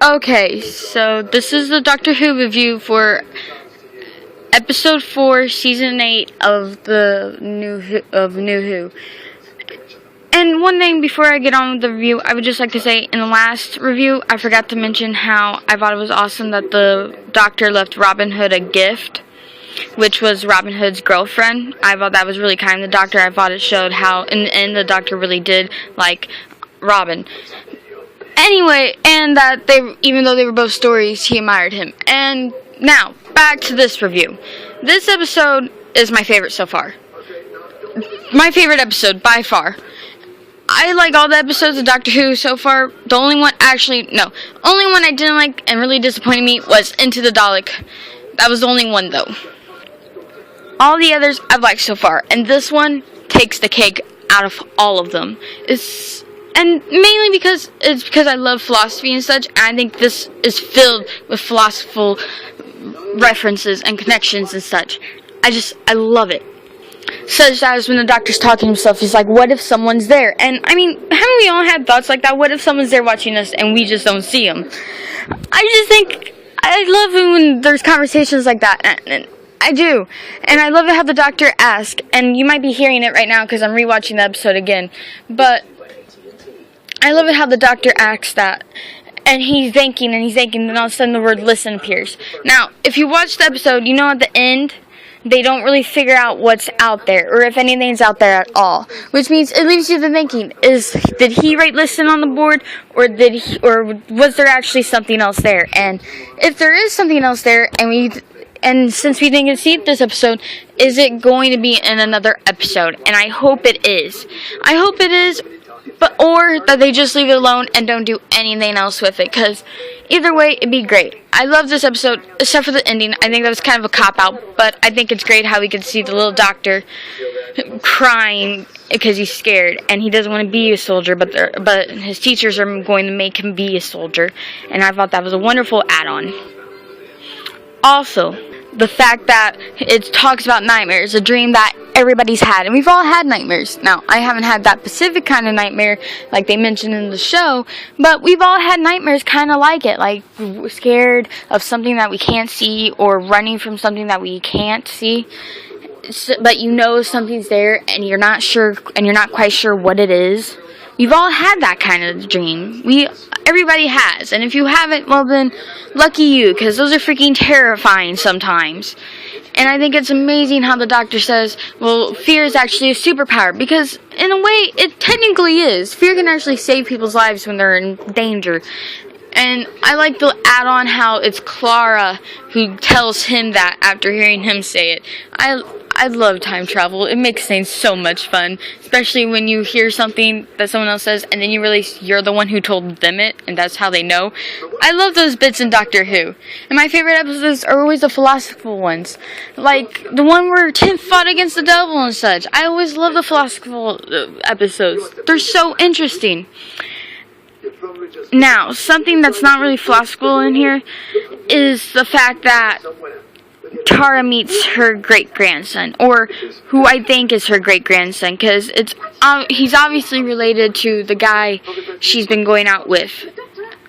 Okay, so this is the Doctor Who review for episode 4, season 8 of the New Who. And one thing before I get on with the review, I would just like to say, in the last review, I forgot to mention how I thought it was awesome that the Doctor left Robin Hood a gift, which was Robin Hood's girlfriend. I thought that was really kind of the Doctor. I thought it showed how, in the end, the Doctor really did like Robin. Anyway, and that even though they were both stories, he admired him. And now, back to this review. This episode is my favorite so far. My favorite episode, by far. I like all the episodes of Doctor Who so far. The only one I didn't like and really disappointed me was Into the Dalek. That was the only one, though. All the others I've liked so far, and this one takes the cake out of all of them. And mainly because I love philosophy and such, and I think this is filled with philosophical references and connections and such. I love it. Such as when the Doctor's talking to himself, he's like, what if someone's there? And, I mean, haven't we all had thoughts like that? What if someone's there watching us and we just don't see them? I just think, I love it when there's conversations like that, and I do. And I love it how the Doctor asks, and you might be hearing it right now because I'm rewatching the episode again, but I love it how the Doctor asks that, and he's thinking, then all of a sudden the word listen appears. Now, if you watch the episode, you know at the end, they don't really figure out what's out there, or if anything's out there at all. Which means it leaves you to thinking, did he write listen on the board, or was there actually something else there? And if there is something else there, and since we didn't get to see it this episode, is it going to be in another episode? And I hope it is. I hope it is. Or that they just leave it alone and don't do anything else with it, because either way, it'd be great. I love this episode, except for the ending. I think that was kind of a cop-out, but I think it's great how we could see the little Doctor crying because he's scared, and he doesn't want to be a soldier, but his teachers are going to make him be a soldier, and I thought that was a wonderful add-on. Also, the fact that it talks about nightmares, a dream that everybody's had, and we've all had nightmares. Now, I haven't had that specific kind of nightmare like they mentioned in the show, but we've all had nightmares kind of like it, like scared of something that we can't see, or running from something that we can't see, but you know something's there, and you're not sure, and you're not quite sure what it is. We've all had that kind of dream. Everybody has. And if you haven't, well then, lucky you, because those are freaking terrifying sometimes. And I think it's amazing how the Doctor says, well, fear is actually a superpower, because in a way, it technically is. Fear can actually save people's lives when they're in danger. And I like the add-on how it's Clara who tells him that after hearing him say it. I love time travel. It makes things so much fun, especially when you hear something that someone else says and then you realize you're the one who told them it, and that's how they know. I love those bits in Doctor Who. And my favorite episodes are always the philosophical ones. Like the one where Tim fought against the devil and such. I always love the philosophical episodes. They're so interesting. Now, something that's not really philosophical in here is the fact that Tara meets her great-grandson, or who I think is her great-grandson, because he's obviously related to the guy she's been going out with.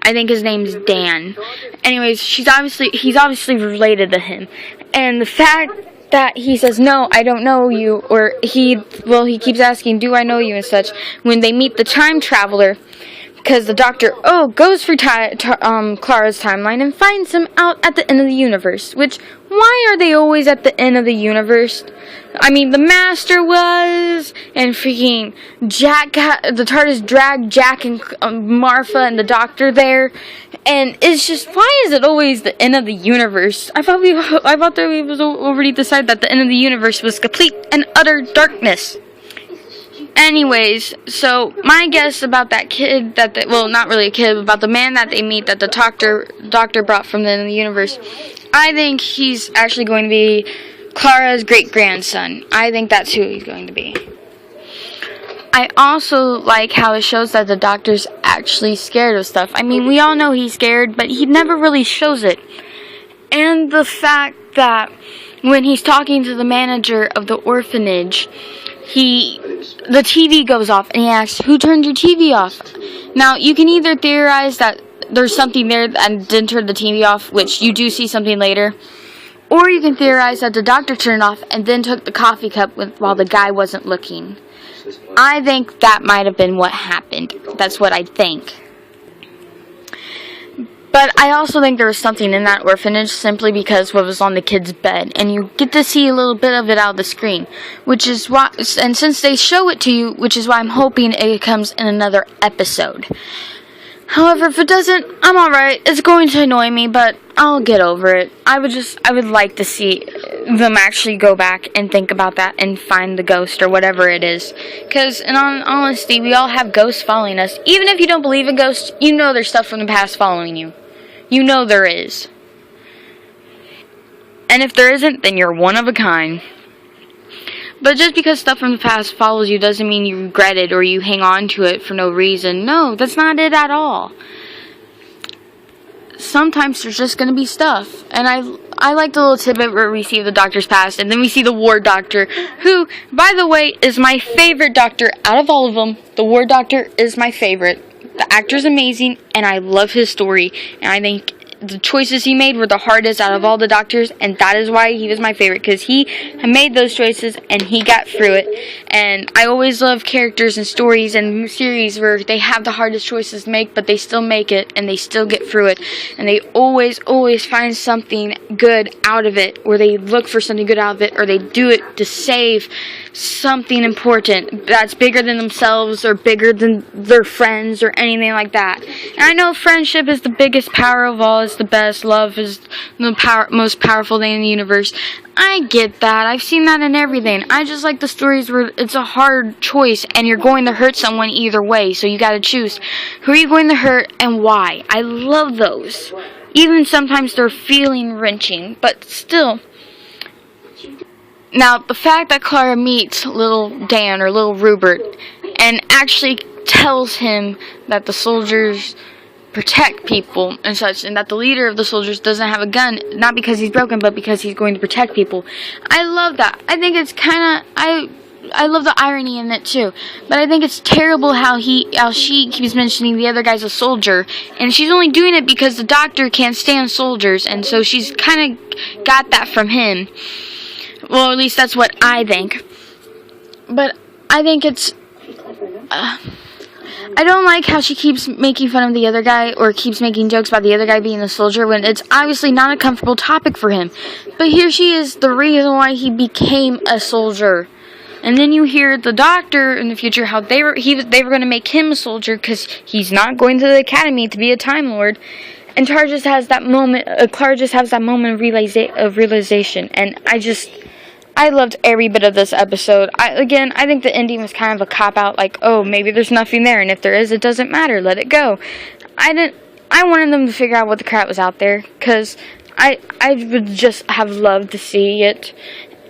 I think his name's Dan. Anyways, he's obviously related to him. And the fact that he says, no, I don't know you, or he keeps asking, do I know you, and such, when they meet the time traveler, because the Doctor, goes through Clara's timeline and finds him out at the end of the universe. Which, why are they always at the end of the universe? I mean, the Master was, and freaking the TARDIS dragged Jack and Martha and the Doctor there. And it's just, why is it always the end of the universe? I thought that we was already decided that the end of the universe was complete and utter darkness. Anyways, so my guess about that kid not really a kid, but about the man that they meet that the doctor brought from the end of the universe, I think he's actually going to be Clara's great-grandson. I think that's who he's going to be. I also like how it shows that the Doctor's actually scared of stuff. I mean, we all know he's scared, but he never really shows it. And the fact that when he's talking to the manager of the orphanage, the TV goes off, and he asks, who turned your TV off? Now, you can either theorize that there's something there and didn't turn the TV off, which you do see something later. Or you can theorize that the doctor turned it off and then took the coffee cup while the guy wasn't looking. I think that might have been what happened. That's what I think. But I also think there was something in that orphanage simply because what was on the kid's bed. And you get to see a little bit of it out of the screen. Which is why, and since they show it to you, which is why I'm hoping it comes in another episode. However, if it doesn't, I'm alright. It's going to annoy me, but I'll get over it. I would like to see them actually go back and think about that and find the ghost or whatever it is. Because, in all honesty, we all have ghosts following us. Even if you don't believe in ghosts, you know there's stuff from the past following you. You know there is. And if there isn't, then you're one of a kind. But just because stuff from the past follows you doesn't mean you regret it or you hang on to it for no reason. No, that's not it at all. Sometimes there's just going to be stuff. And I like the little tidbit where we see the doctor's past and then we see the ward doctor, who, by the way, is my favorite doctor out of all of them. The ward doctor is my favorite. The actor's amazing, and I love his story, and I think the choices he made were the hardest out of all the doctors, and that is why he was my favorite, because he made those choices, and he got through it. And I always love characters and stories and series where they have the hardest choices to make, but they still make it, and they still get through it, and they always find something good out of it, or they look for something good out of it, or they do it to save something important that's bigger than themselves, or bigger than their friends, or anything like that. And I know friendship is the biggest power of all, the best. Love is the most powerful thing in the universe. I get that. I've seen that in everything. I just like the stories where it's a hard choice and you're going to hurt someone either way, so you gotta choose. Who are you going to hurt and why? I love those. Even sometimes they're feeling wrenching, but still. Now, the fact that Clara meets little Dan or little Rupert and actually tells him that the soldiers protect people and such, and that the leader of the soldiers doesn't have a gun, not because he's broken, but because he's going to protect people. I love that. I think it's kind of, I love the irony in it too, but I think it's terrible how she keeps mentioning the other guy's a soldier, and she's only doing it because the doctor can't stand soldiers, and so she's kind of got that from him. Well, at least that's what I think. But I think it's I don't like how she keeps making fun of the other guy, or keeps making jokes about the other guy being a soldier, when it's obviously not a comfortable topic for him. But here she is, the reason why he became a soldier. And then you hear the doctor in the future, how they were going to make him a soldier, because he's not going to the academy to be a Time Lord. And Clara just has that moment of realization. And I loved every bit of this episode. I think the ending was kind of a cop-out, like, oh, maybe there's nothing there, and if there is, it doesn't matter, let it go. I wanted them to figure out what the crap was out there, because I would just have loved to see it.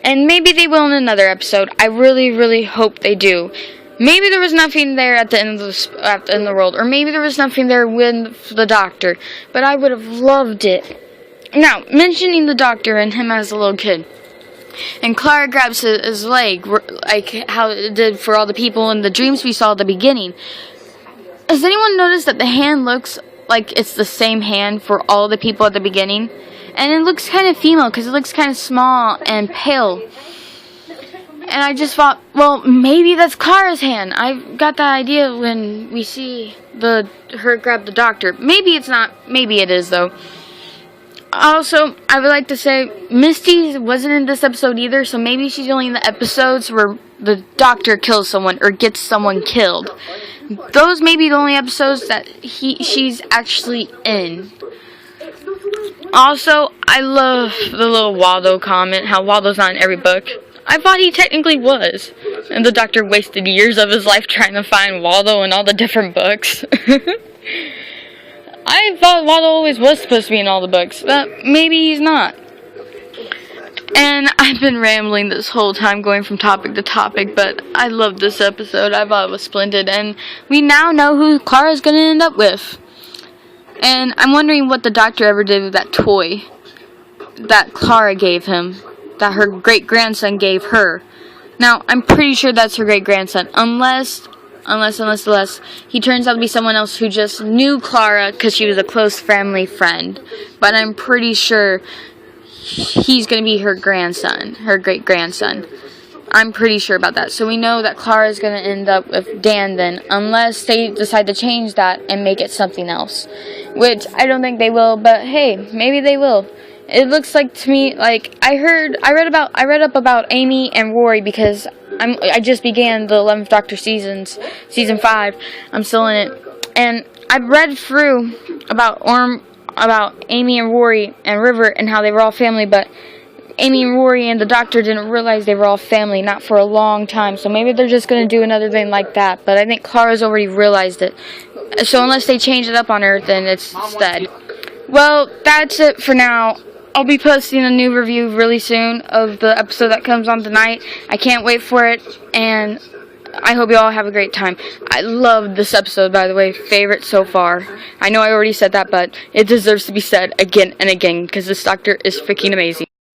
And maybe they will in another episode. I really, really hope they do. Maybe there was nothing there at the end of the world, or maybe there was nothing there with the doctor, but I would have loved it. Now, mentioning the doctor and him as a little kid, and Clara grabs his leg, like how it did for all the people in the dreams we saw at the beginning. Has anyone noticed that the hand looks like it's the same hand for all the people at the beginning? And it looks kind of female, because it looks kind of small and pale. And I just thought, well, maybe that's Clara's hand. I got that idea when we see her grab the doctor. Maybe it's not. Maybe it is, though. Also, I would like to say, Misty wasn't in this episode either, so maybe she's only in the episodes where the doctor kills someone or gets someone killed. Those may be the only episodes that she's actually in. Also, I love the little Waldo comment, how Waldo's not in every book. I thought he technically was, and the doctor wasted years of his life trying to find Waldo in all the different books. I thought Waldo always was supposed to be in all the books, but maybe he's not. And I've been rambling this whole time, going from topic to topic, but I loved this episode. I thought it was splendid, and we now know who Clara's going to end up with. And I'm wondering what the doctor ever did with that toy that Clara gave him, that her great-grandson gave her. Now, I'm pretty sure that's her great-grandson, unless unless he turns out to be someone else who just knew Clara because she was a close family friend. But I'm pretty sure he's going to be her grandson, her great-grandson. I'm pretty sure about that. So we know that Clara is going to end up with Dan then, unless they decide to change that and make it something else. Which I don't think they will, but hey, maybe they will. It looks like to me, like, I read up about Amy and Rory because I just began the 11th Doctor season 5. I'm still in it. And I've read through about Amy and Rory and River and how they were all family, but Amy and Rory and the Doctor didn't realize they were all family, not for a long time. So maybe they're just going to do another thing like that. But I think Clara's already realized it. So unless they change it up on her, then it's dead. Well, that's it for now. I'll be posting a new review really soon of the episode that comes on tonight. I can't wait for it, and I hope you all have a great time. I love this episode, by the way. Favorite so far. I know I already said that, but it deserves to be said again and again, because this Doctor is freaking amazing.